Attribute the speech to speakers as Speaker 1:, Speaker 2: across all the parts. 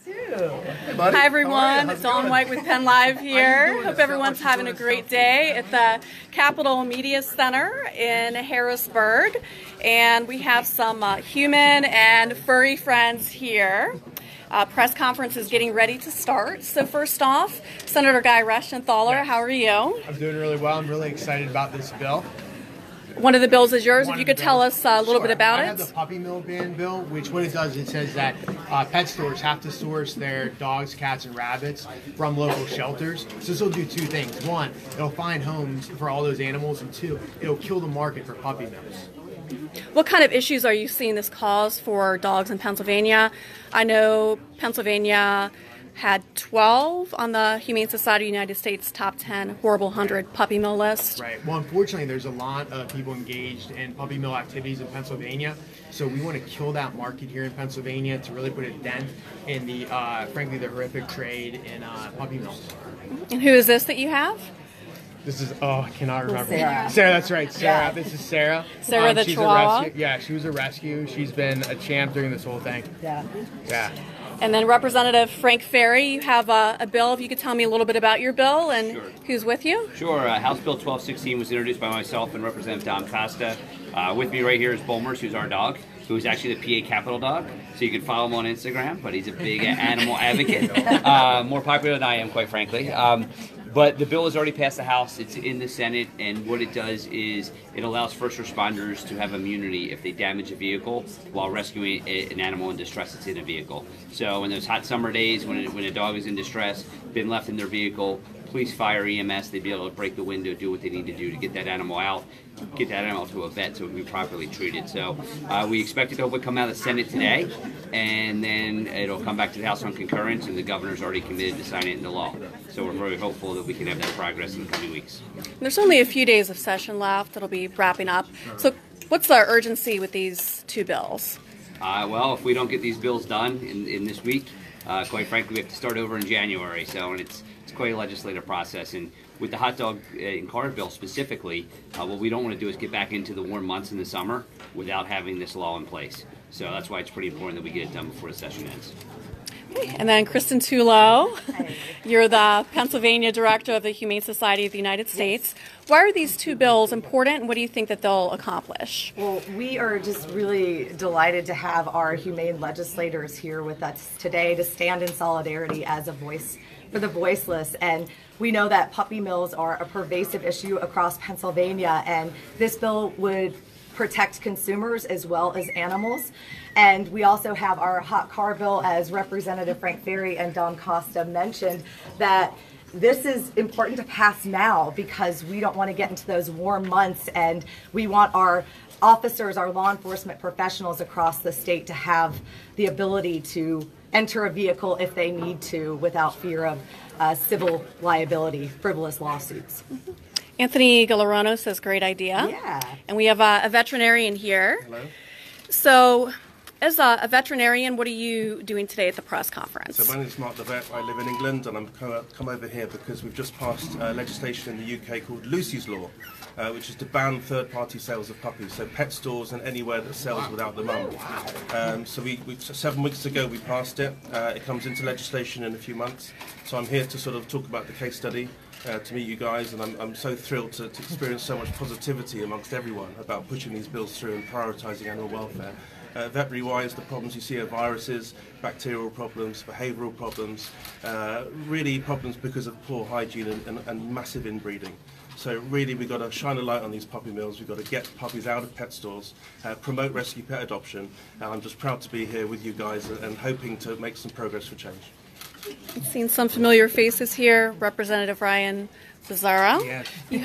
Speaker 1: too.
Speaker 2: Hi everyone, it's Dawn White with PennLive here. Hope everyone's having a great day at the Capitol Media Center in Harrisburg. And we have some human and furry friends here. Press conference is getting ready to start. So first off, Senator Guy Reschenthaler, how are you?
Speaker 3: I'm doing really well. I'm really excited about this bill.
Speaker 2: One of the bills is yours. If you could tell us a little bit about it.
Speaker 3: I have the puppy mill ban bill, which what it does, it says that pet stores have to source their dogs, cats, and rabbits from local shelters. So this will do two things. One, it'll find homes for all those animals, and two, it'll kill the market for puppy mills.
Speaker 2: What kind of issues are you seeing this cause for dogs in Pennsylvania? I know Pennsylvania had 12 on the Humane Society of the United States top 10 horrible 100 puppy mill list.
Speaker 3: Right. Well, unfortunately, there's a lot of people engaged in puppy mill activities in Pennsylvania. So we want to kill that market here in Pennsylvania to really put a dent in the, frankly, the horrific trade in puppy mills.
Speaker 2: And who is this that you have?
Speaker 3: This is, I cannot remember.
Speaker 1: Sarah.
Speaker 3: Sarah, that's right. Sarah.
Speaker 1: Yeah.
Speaker 3: This is Sarah.
Speaker 2: Sarah the
Speaker 3: she's
Speaker 2: Chihuahua?
Speaker 3: a rescue. Yeah, she was a rescue. She's been a champ during this whole thing.
Speaker 1: Yeah.
Speaker 3: Yeah.
Speaker 2: And then Representative Frank Ferry, you have a bill. If you could tell me a little bit about your bill and who's with you.
Speaker 4: Sure. House Bill 1216 was introduced by myself and Representative Don Costa. With me right here is Bulmers, who's our dog, who's actually the PA Capitol dog. So you can follow him on Instagram, but he's a big animal advocate. More popular than I am, quite frankly. But the bill has already passed the House. It's in the Senate, and what it does is it allows first responders to have immunity if they damage a vehicle while rescuing an animal in distress that's in a vehicle. So in those hot summer days when a dog is in distress, been left in their vehicle, police, fire, EMS, they'd be able to break the window, do what they need to do to get that animal out, get that animal to a vet so it can be properly treated. So we expect it to hopefully come out of the Senate today, and then it'll come back to the House on concurrence, and the governor's already committed to sign it into law. So we're very hopeful that we can have that progress in the coming weeks.
Speaker 2: There's only a few days of session left. It'll be wrapping up. So what's the urgency with these two bills?
Speaker 4: Well, if we don't get these bills done in this week, quite frankly, we have to start over in January. So, and it's quite a legislative process. And with the hot dog and car bill specifically, what we don't want to do is get back into the warm months in the summer without having this law in place. So that's why it's pretty important that we get it done before the session ends.
Speaker 2: Okay. And then Kristen Tulo, you're the Pennsylvania Director of the Humane Society of the United States. Why are these two bills important, and what do you think that they'll accomplish?
Speaker 1: Well, we are just really delighted to have our humane legislators here with us today to stand in solidarity as a voice for the voiceless. And we know that puppy mills are a pervasive issue across Pennsylvania, and this bill would protect consumers as well as animals. And we also have our hot car bill, as Representative Frank Ferry and Don Costa mentioned, that this is important to pass now because we don't want to get into those warm months, and we want our officers, our law enforcement professionals across the state to have the ability to enter a vehicle if they need to without fear of civil liability, frivolous lawsuits.
Speaker 2: Anthony Galarano says, great idea.
Speaker 1: Yeah.
Speaker 2: And we have a veterinarian here.
Speaker 5: Hello.
Speaker 2: So, as a veterinarian, what are you doing today at the press conference?
Speaker 5: So my name is Mark the Vet. I live in England, and I'm come over here because we've just passed legislation in the UK called Lucy's Law, which is to ban third-party sales of puppies, so pet stores and anywhere that sells without the mum. So 7 weeks ago we passed it. It comes into legislation in a few months. So I'm here to sort of talk about the case study, to meet you guys, and I'm so thrilled to experience so much positivity amongst everyone about pushing these bills through and prioritising animal welfare. Veterinary-wise, the problems you see are viruses, bacterial problems, behavioural problems, really problems because of poor hygiene and massive inbreeding. So really we've got to shine a light on these puppy mills, we've got to get puppies out of pet stores, promote rescue pet adoption, and I'm just proud to be here with you guys and hoping to make some progress for change.
Speaker 2: I've seen some familiar faces here. Representative Ryan Zazzara.
Speaker 6: Yes.
Speaker 2: You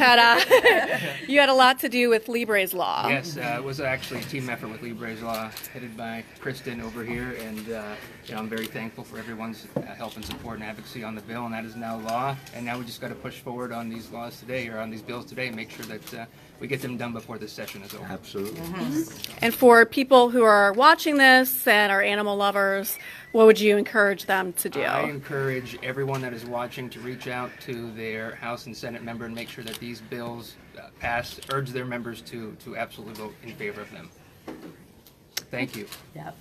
Speaker 2: had a lot to do with Libre's Law.
Speaker 6: Yes, it was actually a team effort with Libre's Law, headed by Kristen over here, and I'm very thankful for everyone's help and support and advocacy on the bill, and that is now law. And now we just got to push forward on these laws today, or on these bills today, and make sure that we get them done before this session is over.
Speaker 5: Absolutely.
Speaker 2: And for people who are watching this and are animal lovers, what would you encourage them to do?
Speaker 6: I encourage everyone that is watching to reach out to their House and Senate member and make sure that these bills pass, urge their members to absolutely vote in favor of them. Thank you.
Speaker 1: Yep.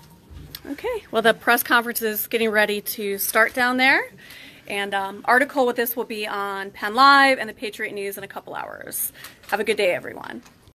Speaker 2: Okay, well, the press conference is getting ready to start down there. And article with this will be on PennLive and the Patriot News in a couple hours. Have a good day, everyone.